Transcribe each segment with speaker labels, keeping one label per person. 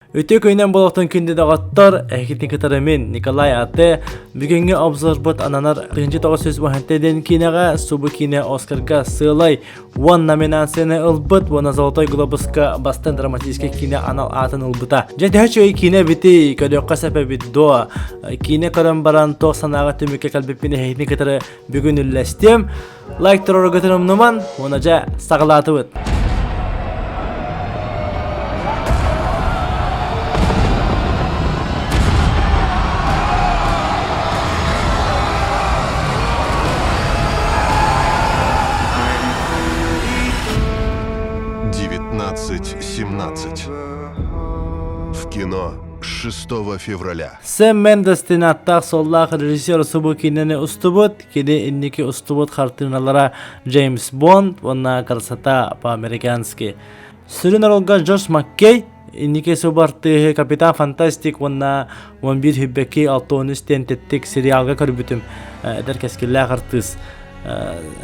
Speaker 1: Өтө көйнен болуқтан күнді дағаттар, әкетін кітарымен NIKOLAYATE бүгінгі обзор бұд ананар 1990-ден киинэҕэ субу киинэ Оскарга сылай 1 номинацияны ылбыт, вона Золотой глобуска бастан драматический киинэ анал атын ылбыта. Жәді өй киинэ бити көдөққа сәпі биддо, киинэ көрін баран тоқ санаға түмікке кәлбеппені әкетін кітары бүгін үлләстем. Лайк тұроры көтінім нұман, вона жа сағылаты бұд.
Speaker 2: В кино 6 февраля.
Speaker 1: Сэм Мендестин аттақ соллақ режиссер субу кинени устубут, кини инники устубут хартыналара Джеймс Бонд, онна красота по-американски. Сүрін оролга Джош Маккей, инники субарты Капитан Фантастик, онна 11 хүббеки 6 тентеттик сериалга көрбүтім, эдер кескілі ағыртыз.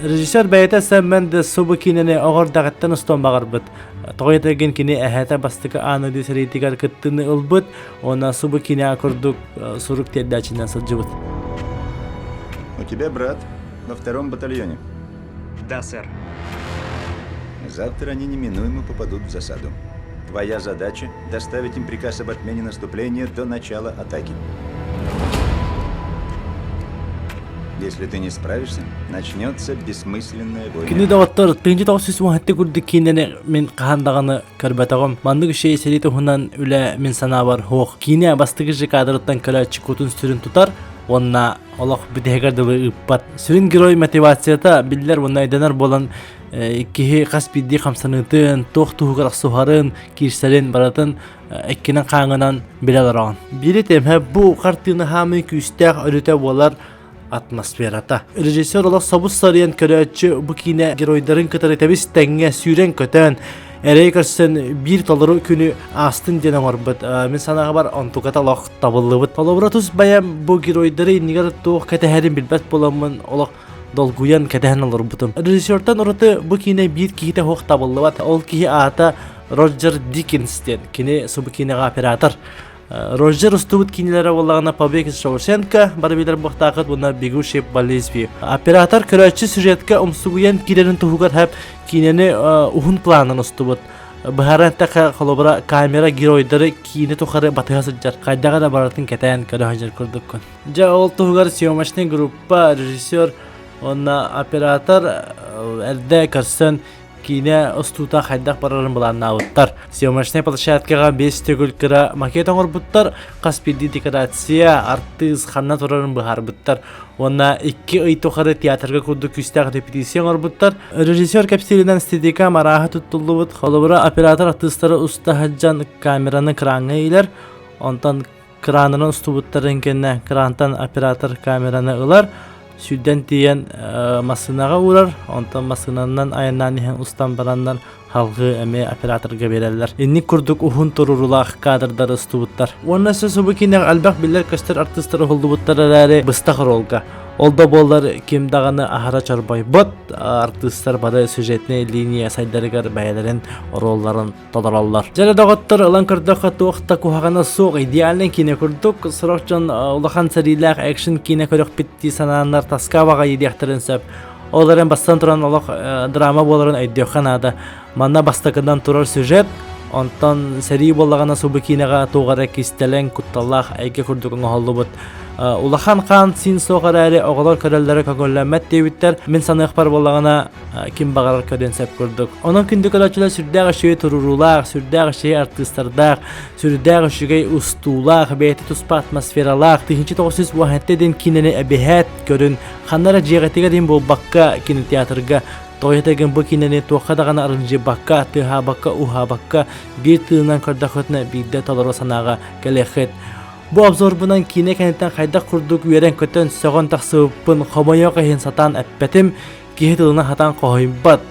Speaker 1: Режиссер бәйті Сэм Мендес субу кинени оғыр дағыттан устон бағыр бұд. Тоғайтаген кини әхәті бастықы аны десерейтігер күттіні ұлбыт, она субу кини акырдук сурук теддачинен сылжыбыт.
Speaker 3: У тебя брат во 2-м батальоне?
Speaker 4: Да, сэр.
Speaker 3: Завтра они неминуемо попадут в засаду. Твоя задача — доставить им приказ об отмене наступления до начала атаки. Если ты не справишься, начнется бессмысленная война.
Speaker 1: Кини даваттар, тыңжы тоғысыз мұхатты күрді кинені мен қағандағаны көрбәтағым. Мандығы шей сереті хүнан үлі мен сана бар хоқ. Кини бастығы жы қадырыттан көләтші көтін сүрін тұтар, онна олақ бүдегерді ұппат. Сүрін герой мотивацията білдер онна айданар болан кихи қас бидді қамсанытын, тоқ тұғығыр ақсуғарын, кирсерін баратын әккенен қаңынан білер араған. Білі темі бұл қартыны хамы күстәқ өріте болар атмосферата. Режиссер олақ сабыз сарыян көрәтші бұ кине геройдарын кітары тәбіз тәңе сүйрен көтен әрей көрсен бір толыру күні астын дені орбыт. Мен санаға бар онтуқата лақ табылы бұд. Толыбыра тұз баям бұ геройдары негер тоқ кәтәхәрін білбәт боламын олақ долгуян кәтәхін алыр бұтым. Режиссертан ұрыты бұ кине бір кейті хоқ табылы бұд. Ол кейі ата Роджер Диккенстен, кине субы кинеға оператор. Роджер устубут кинелері олағына Побег из Шоушенка бары билер бұқтақыт бұна бегуши болезви. Оператор көрәтші сюжетка ұмсуғыян кинерін тұғығар әп кинені ұғын планын устубут. Бұхарантта қолыбыра камера геройдары кине тұқары батыға сұджар. Қайдаға да баратын кәтәйін көрі хажар көрдік күн. Жа ол тұғығар съемочный группа, режиссер, онна оператор әрді көрсін кине устута хайдақ барарын бұланна ауыттар. Съемочный площадкаға 5 төгіл кіра макет оңыр бұттар, қаспиді декорация, артыз қанна тұрарын бұхар бұттар. Онна 2 үй тұқары театрға күрді күстәғ репетиция оңыр бұттар. Режиссер кәпселінен стедика марағы тұттылы бұд. Қолыбыра оператор артыстары ұста хаджан камераны краңы ейлер. Онтан кранының ұсту бұттарын кенне крантан оператор камераны ұлар. Süden diyen masınağa uğrar, ondan masınandan ayından ihan ustan baranlar halgı emeği operatörge verirler. İnni kurduk uhun tururulağ kadırları ıstubutlar. Onun sözü bu kine albaq biller köster artistleri holdubutlar ararı bıstağır olga. Olda bollar kim dağını ahara çarbay bot, artistler bada süjetne liniya saydarıgar bayalerin rolların todarallar. Jale dağıttır ılan kırdıqa tuğta kuhağına soğuk idealen kine kurduk. Sıraqcan ulağan seriylaq action kine körük bitti sananlar taskavağa yediyaktırın söp. Оларын бастан туран олақ драма боларын өйдеухан ады. Манна бастакыдан турар сюжет, онтан сәрі болағана субы кинеға туғара кестелен күтталлақ әйге күрдігін ғалды бұд. Улахан қан син соғар әрі оғалар көрелері көңілләмәт дейбіттер, мен саны ұқпар болағана кім бағарар көрден сәп көрдік. Оның күнді көләтшілер сүрдәғі шөй тұрурулақ, сүрдәғі шөй артыстардақ, сүрдәғі шөй ұстулақ, бәйті тұспа атмосфералақ, 1990-ден кинені әбіхәт көрін, қаннара жиғатыға дейін бұл баққа кинотеатрға, тоғайтагын бұл кинені тоқадағаны арынжы баққа, тыға баққа, уға баққа, бір тыынан көрдіқотына бірді толыру санаға кәлеқет. Бу обзор bundan кине кәнеттен қайда құрдық үйерен көтен соған тақсыбын қомайо қайын сатан әппетім кихи тылына хатан қойбат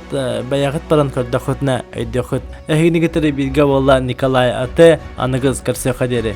Speaker 1: баяғыт баран көрді құтына өйді құт. Әхігіне кетері білге болла NIKOLAYATE анығыз көрсе қадері.